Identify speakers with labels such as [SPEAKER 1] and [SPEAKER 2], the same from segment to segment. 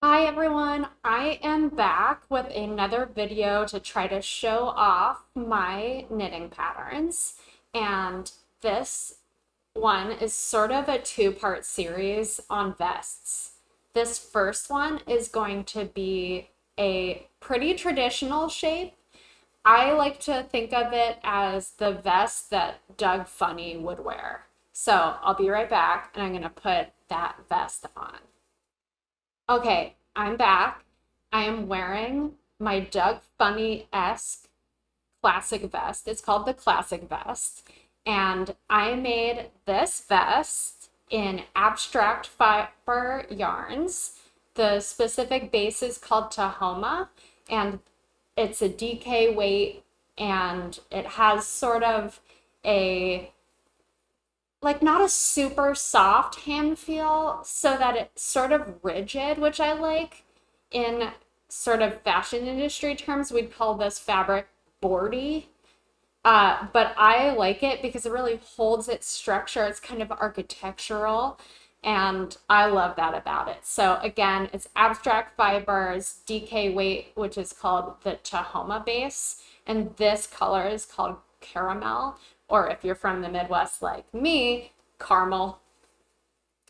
[SPEAKER 1] Hi everyone, I am back with another video to try to show off my knitting patterns. And this one is sort of a two-part series on vests. This first one is going to be a pretty traditional shape. I like to think of it as the vest that Doug Funny would wear. So I'll be right back and I'm going to put that vest on. Okay, I'm back. I am wearing my Doug Funny-esque classic vest. It's called the classic vest. And I made this vest in abstract fiber yarns. The specific base is called Tahoma, and it's a DK weight, and it has sort of a not a super soft hand feel, so that it's sort of rigid, which I like. In sort of fashion industry terms, we'd call this fabric boardy. But I like it because it really holds its structure. It's kind of architectural, and I love that about it. So again, it's abstract fibers, DK weight, which is called the Tahoma base, and this color is called caramel, or if you're from the Midwest like me, caramel.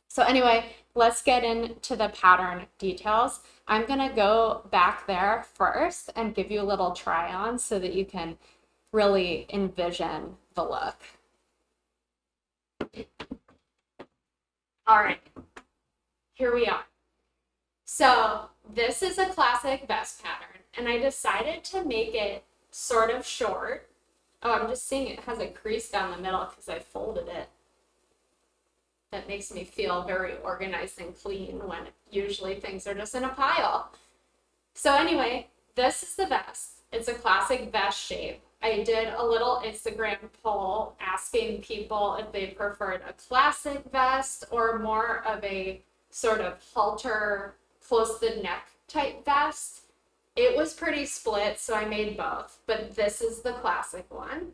[SPEAKER 1] So anyway, let's get into the pattern details. I'm gonna go back there first and give you a little try on so that you can really envision the look. All right, here we are. So this is a classic vest pattern, and I decided to make it sort of short. Oh, I'm just seeing it has a crease down the middle because I folded it. That makes me feel very organized and clean when usually things are just in a pile. So anyway, this is the vest. It's a classic vest shape. I did a little Instagram poll asking people if they preferred a classic vest or more of a sort of halter, close to the neck type vest. It was pretty split, so I made both, but this is the classic one.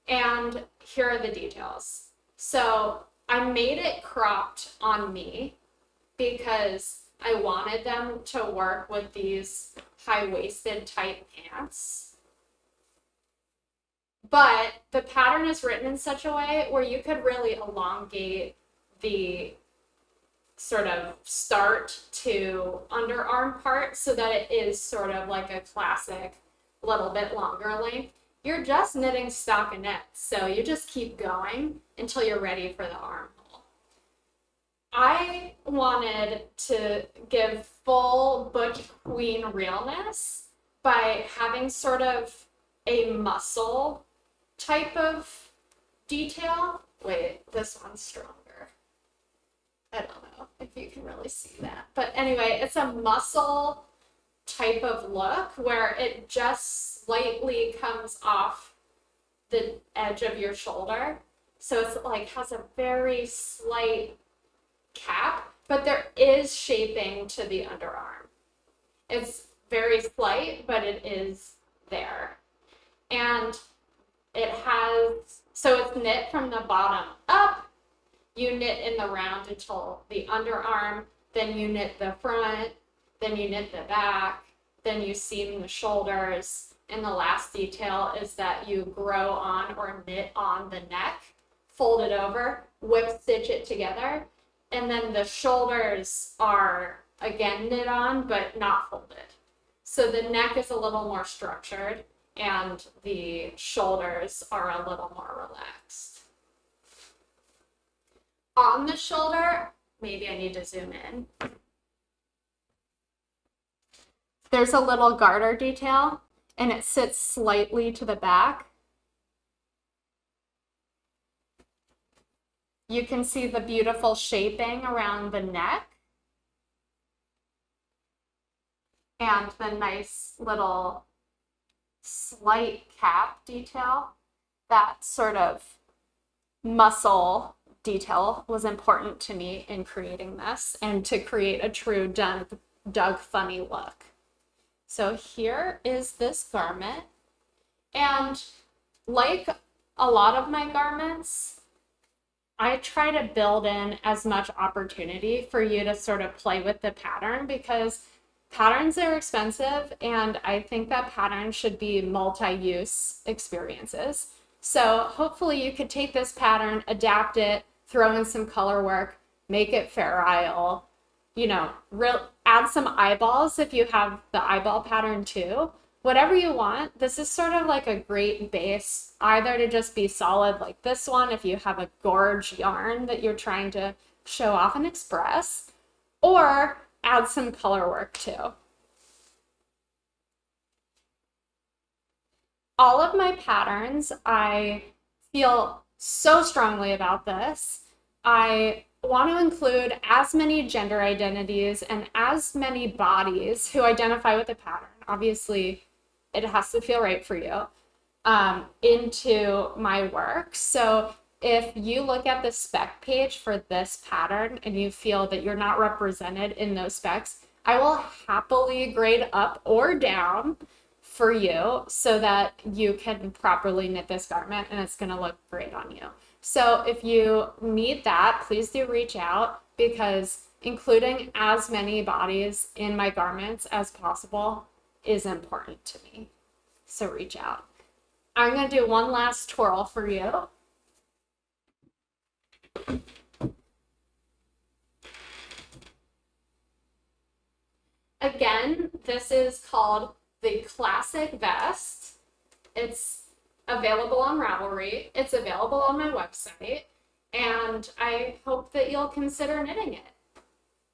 [SPEAKER 1] And here are the details. So I made it cropped on me because I wanted them to work with these high-waisted type pants. But the pattern is written in such a way where you could really elongate the sort of start to underarm part so that it is sort of like a classic little bit longer length. You're just knitting stockinette, so you just keep going until you're ready for the armhole. I wanted to give full Butch Queen realness by having sort of a muscle type of detail. Wait, this one's stronger. I don't know if you can really see that. But anyway, it's a muscle type of look where it just slightly comes off the edge of your shoulder. So it's like has a very slight cap, but there is shaping to the underarm. It's very slight, but it is there. And it has, so it's knit from the bottom up. You knit in the round until the underarm, then you knit the front, then you knit the back, then you seam the shoulders, and the last detail is that you grow on or knit on the neck, fold it over, whip stitch it together, and then the shoulders are again knit on but not folded. So the neck is a little more structured and the shoulders are a little more relaxed. On the shoulder, maybe I need to zoom in. There's a little garter detail and it sits slightly to the back. You can see the beautiful shaping around the neck and the nice little slight cap detail. That sort of muscle detail was important to me in creating this and to create a true Doug Funny look. So here is this garment, and like a lot of my garments, I try to build in as much opportunity for you to sort of play with the pattern because patterns are expensive, and I think that patterns should be multi-use experiences. So hopefully you could take this pattern, adapt it, throw in some color work, make it Fair Isle, add some eyeballs if you have the eyeball pattern too. Whatever you want. This is sort of like a great base, either to just be solid like this one if you have a gorge yarn that you're trying to show off and express, or add some color work too. All of my patterns, I feel so strongly about this. I want to include as many gender identities and as many bodies who identify with the pattern. Obviously, it has to feel right for you, into my work. So if you look at the spec page for this pattern and you feel that you're not represented in those specs, I will happily grade up or down for you so that you can properly knit this garment and it's going to look great on you. So if you need that, please do reach out, because including as many bodies in my garments as possible is important to me. So reach out. I'm going to do one last twirl for you. Again, this is called the Classic Vest. It's available on Ravelry. It's available on my website. And I hope that you'll consider knitting it.